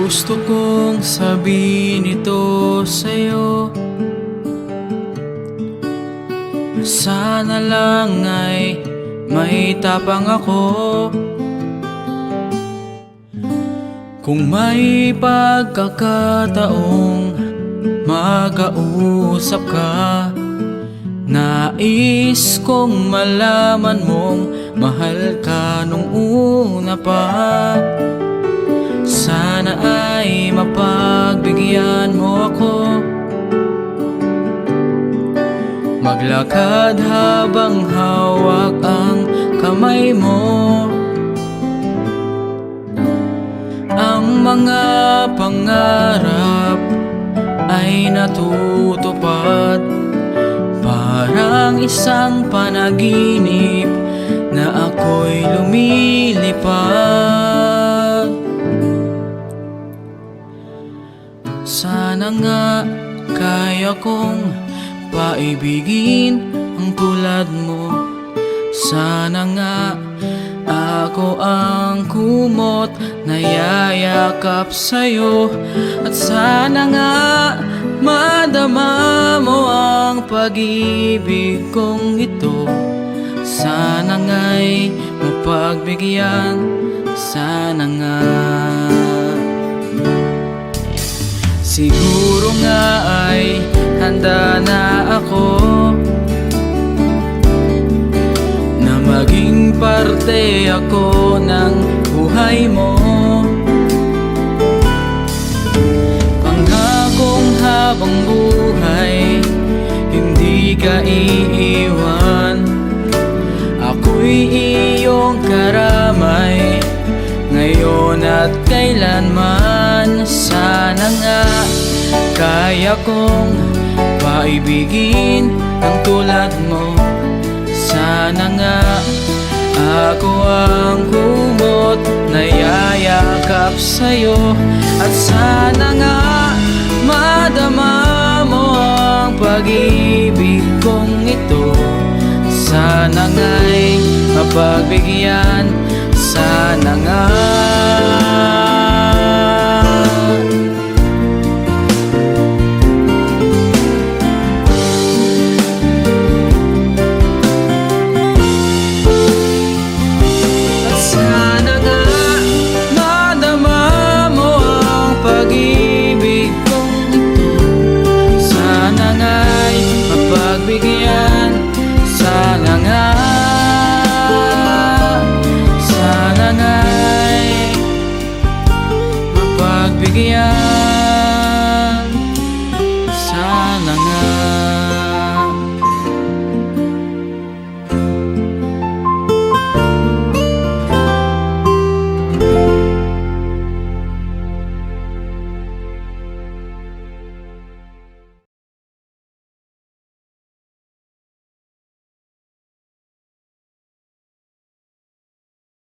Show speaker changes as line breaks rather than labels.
Gusto kong sabihin ito sa'yo, sana lang ay may tapang ako. Kung may pagkakataong mag-ausap ka, nais kong malaman mong mahal ka nung una pa. Sana ay mapagbigyan mo ako, maglakad habang hawak ang kamay mo. Ang mga pangarap ay natutupad, parang isang panaginip na ako'y lumilipad. Sana nga kaya kong paibigin ang tulad mo. Sana nga ako ang kumot na yayakap sa'yo. At sana nga madama mo ang pag-ibig kong ito. Sana nga'y mapagbigyan, sana nga. Siguro nga ay handa na ako na maging parte ako ng buhay mo. Pangakong habang buhay hindi ka iiwan, ako'y iyong karamay ngayon at kailanman. Sana nga kaya kong paibigin ang tulad mo. Sana nga ako ang kumot na yayakap sa'yo. At sana nga madama mo ang pag-ibig kong ito. Sana nga'y mapagbigyan, sana nga. At sana nga madama mo ang pag-ibig kong ito. Sana nga'y mapagbigyan, sana nga. Sana nga'y mapagbigyan.